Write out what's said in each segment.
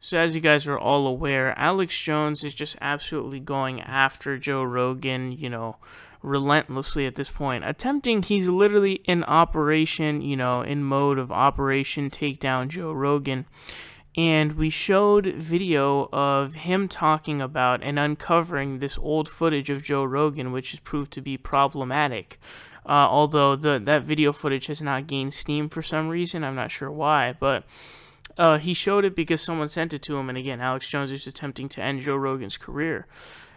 So as you guys are all aware, Alex Jones is just absolutely going after Joe Rogan, relentlessly at this point. He's literally in operation, in mode of operation take down Joe Rogan. And we showed video of him talking about and uncovering this old footage of Joe Rogan, which has proved to be problematic. Although that video footage has not gained steam for some reason, I'm not sure why, but he showed it because someone sent it to him, and again, Alex Jones is attempting to end Joe Rogan's career.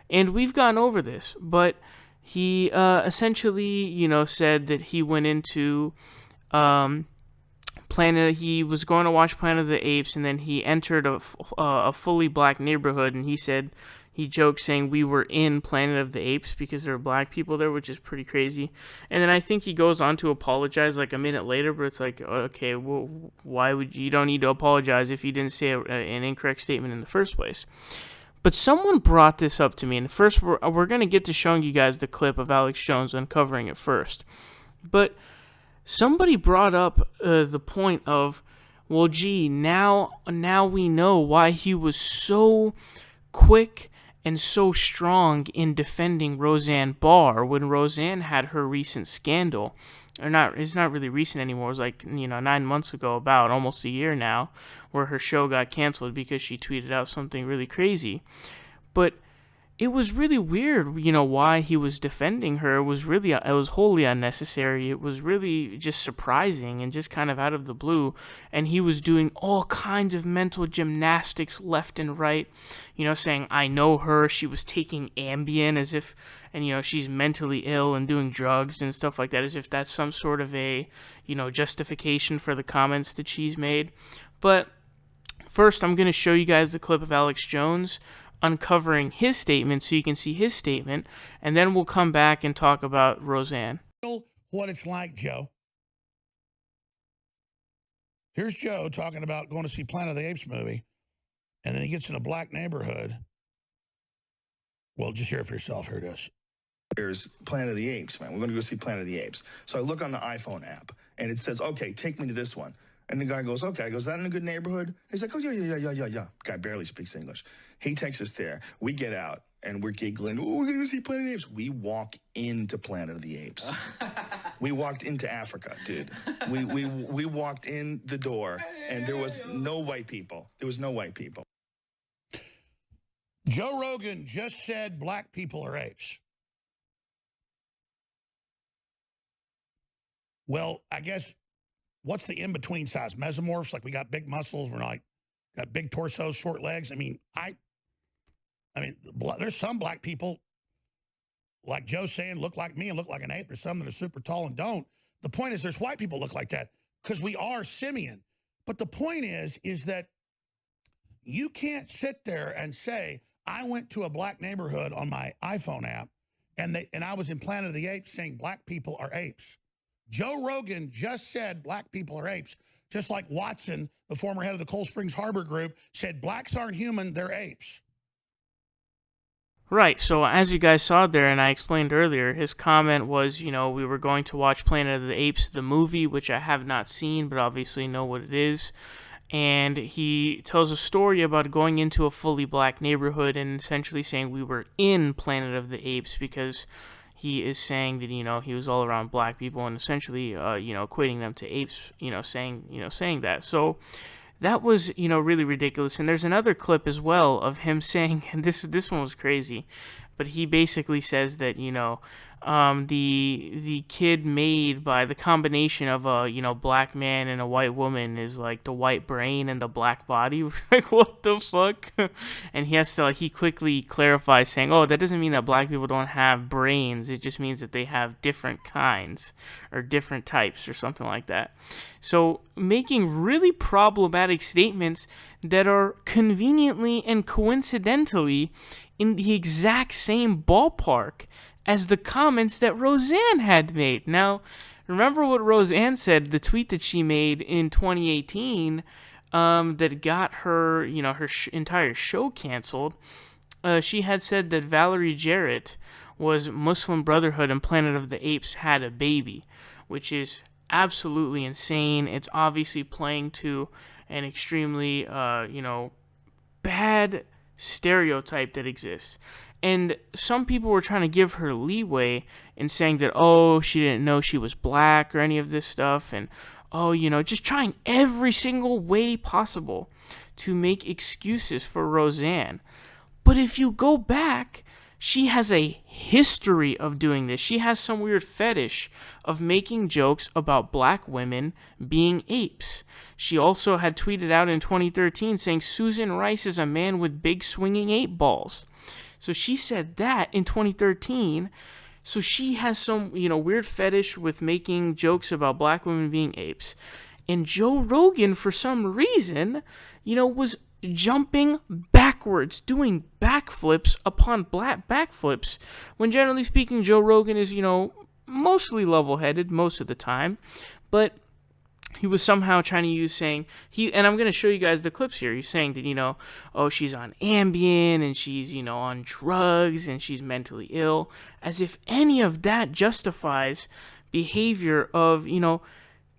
And we've gone over this, but he essentially, said that he went into he was going to watch Planet of the Apes, and then he entered a fully black neighborhood, and he joked saying we were in Planet of the Apes because there are black people there, which is pretty crazy. And then I think he goes on to apologize like a minute later, but it's like, okay, well, you don't need to apologize if you didn't say an incorrect statement in the first place. But someone brought this up to me, and first we're going to get to showing you guys the clip of Alex Jones uncovering it first. But somebody brought up the point of, well, gee, now we know why he was so quick and so strong in defending Roseanne Barr when Roseanne had her recent scandal. Or not, it's not really recent anymore. It was like, 9 months ago, about almost a year now, where her show got canceled because she tweeted out something really crazy. But it was really weird, why he was defending her. It was wholly unnecessary. It was really just surprising and just kind of out of the blue. And he was doing all kinds of mental gymnastics left and right, saying, I know her. She was taking Ambien as if, and, she's mentally ill and doing drugs and stuff like that, as if that's some sort of a, justification for the comments that she's made. But first, I'm going to show you guys the clip of Alex Jones uncovering his statement so you can see his statement, and then we'll come back and talk about Roseanne. What it's like, Joe. Here's Joe talking about going to see Planet of the Apes movie, and then he gets in a black neighborhood. Well, just hear it for yourself. Here it is. There's Planet of the Apes, man. We're going to go see Planet of the Apes. So I look on the iPhone app, and it says, okay, take me to this one. And the guy goes, okay. I go, is that in a good neighborhood? He's like, oh, yeah. Guy barely speaks English. He takes us there. We get out, and we're giggling. Oh, we're going to see Planet of the Apes. We walk into Planet of the Apes. We walked into Africa, dude. We walked in the door, and there was no white people. Joe Rogan just said black people are apes. Well, I guess, what's the in-between size? Mesomorphs? Like, we got big muscles, we're not, got big torsos, short legs. I mean, there's some black people, like Joe's saying, look like me and look like an ape. There's some that are super tall and don't. The point is, there's white people look like that because we are simian. But the point is that you can't sit there and say, I went to a black neighborhood on my iPhone app and I was in Planet of the Apes saying black people are apes. Joe Rogan just said black people are apes, just like Watson, the former head of the Cold Springs Harbor Group, said blacks aren't human, they're apes. Right, so as you guys saw there, and I explained earlier, his comment was, we were going to watch Planet of the Apes, the movie, which I have not seen, but obviously know what it is. And he tells a story about going into a fully black neighborhood and essentially saying we were in Planet of the Apes because he is saying that, he was all around black people and essentially, equating them to apes, saying that. So that was, really ridiculous. And there's another clip as well of him saying, and this one was crazy, but he basically says that, the kid made by the combination of a, black man and a white woman is like the white brain and the black body. Like, what the fuck? And he quickly clarifies saying, oh, that doesn't mean that black people don't have brains. It just means that they have different kinds or different types or something like that. So making really problematic statements that are conveniently and coincidentally in the exact same ballpark as the comments that Roseanne had made. Now, remember what Roseanne said, the tweet that she made in 2018 that got her, her entire show canceled. She had said that Valerie Jarrett was Muslim Brotherhood and Planet of the Apes had a baby, which is absolutely insane. It's obviously playing to an extremely, bad stereotype that exists. And some people were trying to give her leeway in saying that, oh, she didn't know she was black or any of this stuff. And, oh, you know, just trying every single way possible to make excuses for Roseanne. But if you go back, she has a history of doing this. She has some weird fetish of making jokes about black women being apes. She also had tweeted out in 2013 saying Susan Rice is a man with big swinging ape balls. So she said that in 2013. So she has some, you know, weird fetish with making jokes about black women being apes. And Joe Rogan, for some reason, you know, was jumping backwards, doing backflips upon black backflips, when generally speaking, Joe Rogan is, you know, mostly level-headed most of the time, but he was somehow trying to use saying, and I'm going to show you guys the clips here, he's saying that, you know, oh, she's on Ambien, and she's, you know, on drugs, and she's mentally ill, as if any of that justifies behavior of, you know,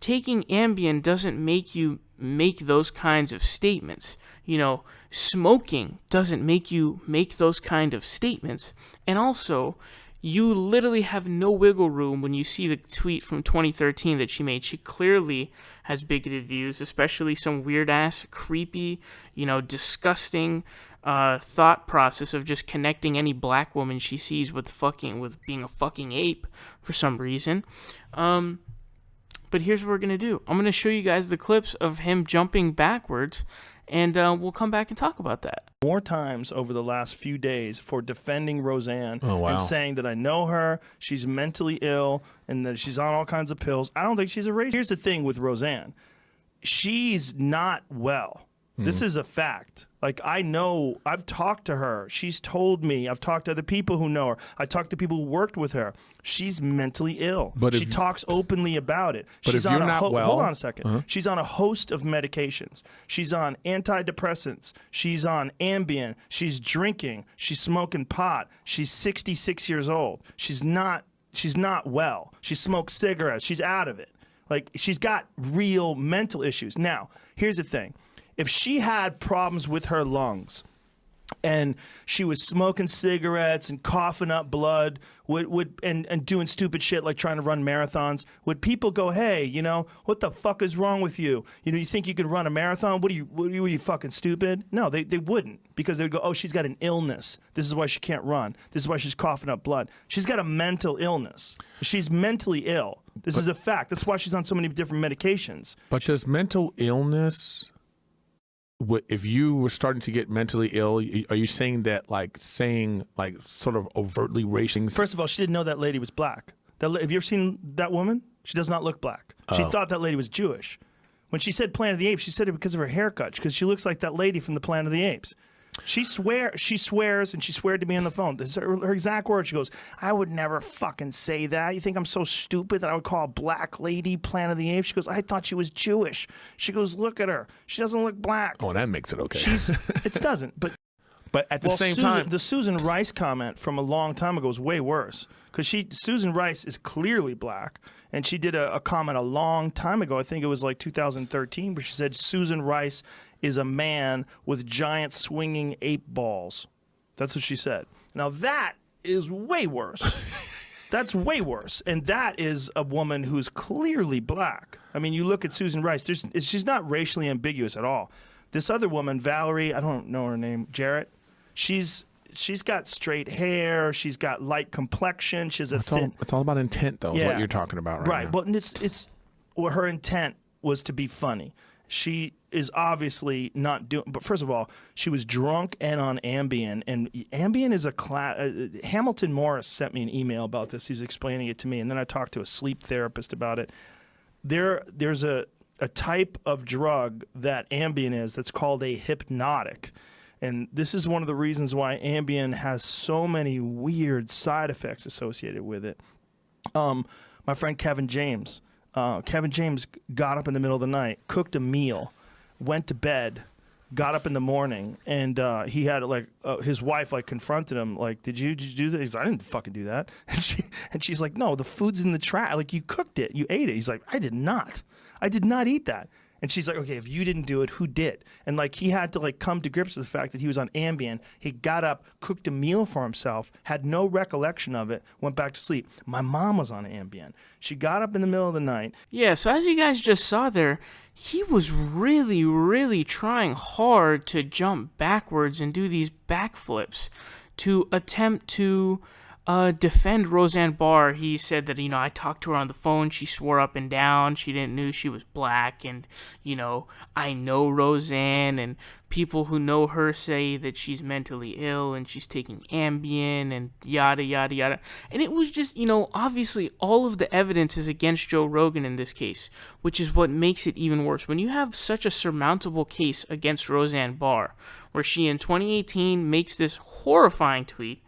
taking Ambien doesn't make you make those kinds of statements. You know, smoking doesn't make you make those kind of statements. And also, you literally have no wiggle room when you see the tweet from 2013 that she made. She clearly has bigoted views, especially some weird-ass, creepy, you know, disgusting thought process of just connecting any black woman she sees with being a fucking ape for some reason. But here's what we're going to do. I'm going to show you guys the clips of him jumping backwards, and we'll come back and talk about that. More times over the last few days for defending Roseanne and saying that I know her, she's mentally ill, and that she's on all kinds of pills. I don't think she's a racist. Here's the thing with Roseanne. She's not well. This is a fact. Like, I know, I've talked to her. She's told me. I've talked to other people who know her. I talked to people who worked with her. She's mentally ill. But she talks openly about it. But she's if on you're not well, hold on a second. She's on a host of medications. She's on antidepressants. She's on Ambien. She's drinking. She's smoking pot. She's 66 years old. She's not well. She smokes cigarettes. She's out of it. Like, she's got real mental issues. Now, here's the thing. If she had problems with her lungs and she was smoking cigarettes and coughing up blood and doing stupid shit like trying to run marathons, would people go, hey, you know, what the fuck is wrong with you? You know, you think you can run a marathon? What are you fucking stupid? No, they wouldn't, because they would go, oh, she's got an illness. This is why she can't run. This is why she's coughing up blood. She's got a mental illness. She's mentally ill. This is a fact. That's why she's on so many different medications. But does mental illness... If you were starting to get mentally ill, are you saying that, like, sort of overtly racist? First of all, she didn't know that lady was black. Have you ever seen that woman? She does not look black. She thought that lady was Jewish. When she said Planet of the Apes, she said it because of her haircut, because she looks like that lady from the Planet of the Apes. She swears, and she sweared to me on the phone. This is her exact words. She goes, I would never fucking say that. You think I'm so stupid that I would call a black lady Planet of the Apes? She goes, I thought she was Jewish. She goes, look at her. She doesn't look black. Oh, that makes it okay. It doesn't. But at the same time, the Susan Rice comment from a long time ago was way worse, because Susan Rice is clearly black, and she did a comment a long time ago. I think it was like 2013, where she said Susan Rice is a man with giant swinging ape balls. That's what she said. Now that is way worse. That's way worse. And that is a woman who's clearly black. I mean, you look at Susan Rice, she's not racially ambiguous at all. This other woman, Valerie, I don't know her name, Jarrett, she's got straight hair, she's got light complexion, she's a thin... It's all about intent, though, is what you're talking about right now. Well, well, her intent was to be funny. She is obviously not doing... But first of all, she was drunk and on Ambien. And Ambien is a class... Hamilton Morris sent me an email about this. He was explaining it to me. And then I talked to a sleep therapist about it. There's a type of drug that Ambien is that's called a hypnotic. And this is one of the reasons why Ambien has so many weird side effects associated with it. My friend Kevin James... Kevin James got up in the middle of the night, cooked a meal, went to bed, got up in the morning, and he had his wife confronted him did you do that? He's like, I didn't fucking do that. And she's like, no, the food's in the trash. Like, you cooked it, you ate it. He's like, I did not eat that. And she's like, okay, if you didn't do it, who did? And like he had to like come to grips with the fact that he was on Ambien. He got up, cooked a meal for himself, had no recollection of it, went back to sleep. My mom was on Ambien. She got up in the middle of the night. Yeah, so as you guys just saw there, he was really, really trying hard to jump backwards and do these backflips to attempt to defend Roseanne Barr. He said that, I talked to her on the phone. She swore up and down. She didn't know she was black. And, I know Roseanne. And people who know her say that she's mentally ill and she's taking Ambien and yada, yada, yada. And it was just, obviously all of the evidence is against Joe Rogan in this case, which is what makes it even worse. When you have such a surmountable case against Roseanne Barr, where she in 2018 makes this horrifying tweet,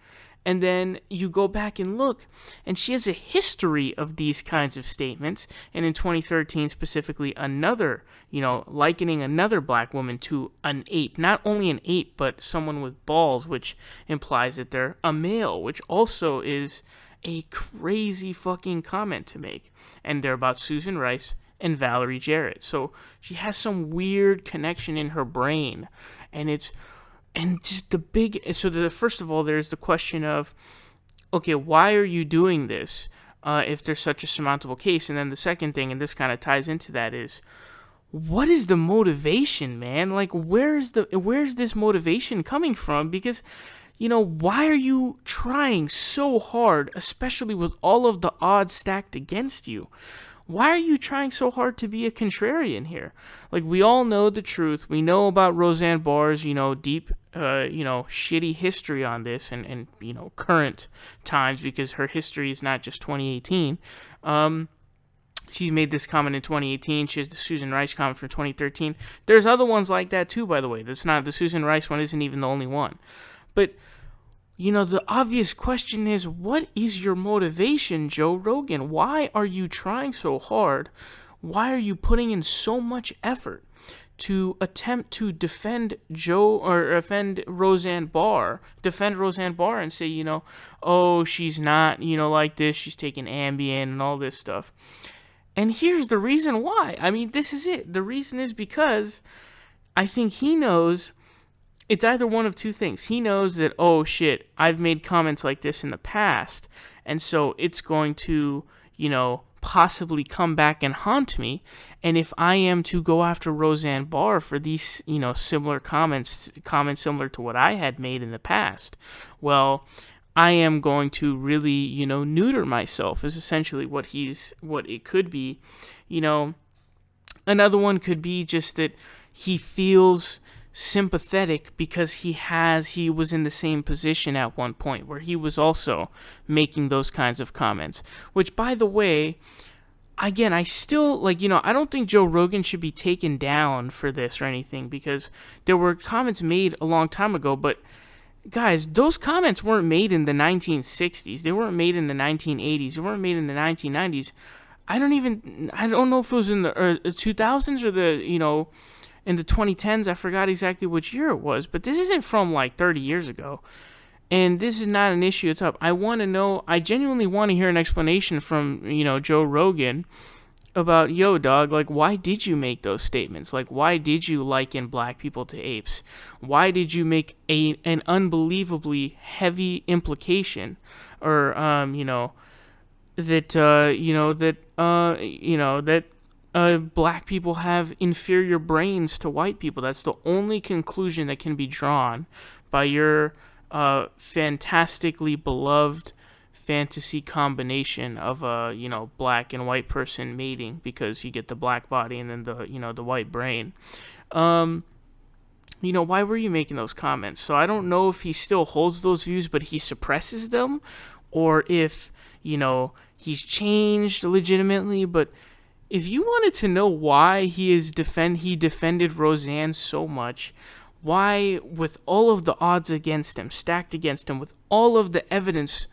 and then you go back and look, and she has a history of these kinds of statements. And in 2013, specifically, another, likening another black woman to an ape. Not only an ape, but someone with balls, which implies that they're a male, which also is a crazy fucking comment to make. And they're about Susan Rice and Valerie Jarrett. So she has some weird connection in her brain. And just first of all, there's the question of, okay, why are you doing this if there's such a surmountable case? And then the second thing, and this kind of ties into that, is what is the motivation, man? Like, where's this motivation coming from? Because, why are you trying so hard, especially with all of the odds stacked against you? Why are you trying so hard to be a contrarian here? Like, we all know the truth. We know about Roseanne Barr's, deep, shitty history on this and current times, because her history is not just 2018. She made this comment in 2018. She has the Susan Rice comment from 2013. There's other ones like that too, by the way. The Susan Rice one isn't even the only one. But the obvious question is, what is your motivation, Joe Rogan? Why are you trying so hard? Why are you putting in so much effort to attempt to defend Roseanne Barr and say, oh, she's not, like this, she's taking Ambien and all this stuff. And here's the reason why. I mean, this is it. The reason is because I think he knows. It's either one of two things. He knows that, oh shit, I've made comments like this in the past, and so it's going to, possibly come back and haunt me. And if I am to go after Roseanne Barr for these, similar comments similar to what I had made in the past, well, I am going to really, neuter myself, is essentially what it could be. Another one could be just that he feels sympathetic because he was in the same position at one point where he was also making those kinds of comments, which, by the way, again, I still I don't think Joe Rogan should be taken down for this or anything, because there were comments made a long time ago, but guys, those comments weren't made in the 1960s. They weren't made in the 1980s. They weren't made in the 1990s. I don't know if it was in the 2000s or in the 2010s. I forgot exactly which year it was, but this isn't from like 30 years ago. And this is not an issue. It's up. I genuinely want to hear an explanation from, Joe Rogan about, yo, dog, like, why did you make those statements? Like, why did you liken black people to apes? Why did you make an unbelievably heavy implication, or, that black people have inferior brains to white people? That's the only conclusion that can be drawn by your fantastically beloved fantasy combination of a black and white person mating, because you get the black body and then the white brain. Why were you making those comments? So I don't know if he still holds those views but he suppresses them, or if he's changed legitimately. But if you wanted to know why he defended Roseanne so much, why, with all of the odds against him, stacked against him, with all of the evidence,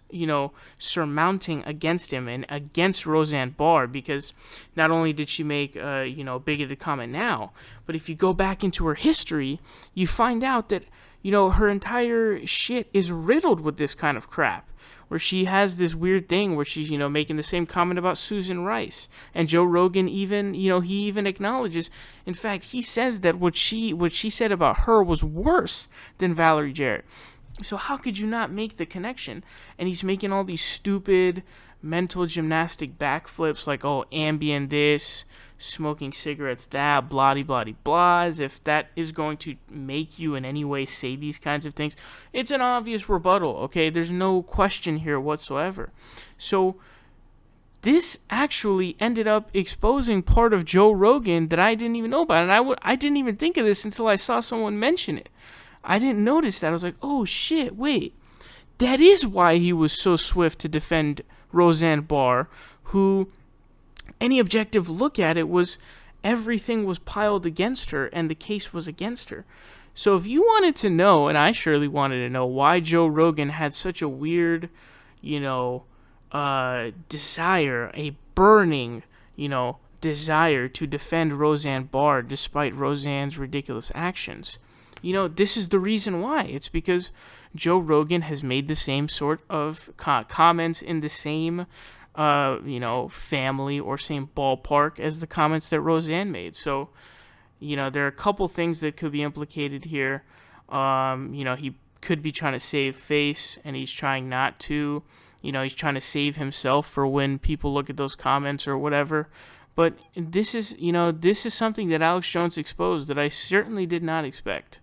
surmounting against him and against Roseanne Barr, because not only did she make, bigoted comment now, but if you go back into her history, you find out that, her entire shit is riddled with this kind of crap, where she has this weird thing where she's, making the same comment about Susan Rice. And Joe Rogan even, he even acknowledges, in fact, he says that what she said about her was worse than Valerie Jarrett. So how could you not make the connection? And he's making all these stupid mental gymnastic backflips like, oh, Ambien this, smoking cigarettes that, blah blah blah, as if that is going to make you in any way say these kinds of things. It's an obvious rebuttal, okay? There's no question here whatsoever. So this actually ended up exposing part of Joe Rogan that I didn't even know about, and I didn't even think of this until I saw someone mention it. I didn't notice that. I was like, oh shit, wait. That is why he was so swift to defend Roseanne Barr, who, any objective look at it, was everything was piled against her and the case was against her. So if you wanted to know, and I surely wanted to know, why Joe Rogan had such a weird, desire, a burning, desire to defend Roseanne Barr despite Roseanne's ridiculous actions, this is the reason why. It's because Joe Rogan has made the same sort of comments in the same, family or same ballpark as the comments that Roseanne made. So, there are a couple things that could be implicated here. He could be trying to save face, and he's trying not to. He's trying to save himself for when people look at those comments or whatever. But this is something that Alex Jones exposed that I certainly did not expect.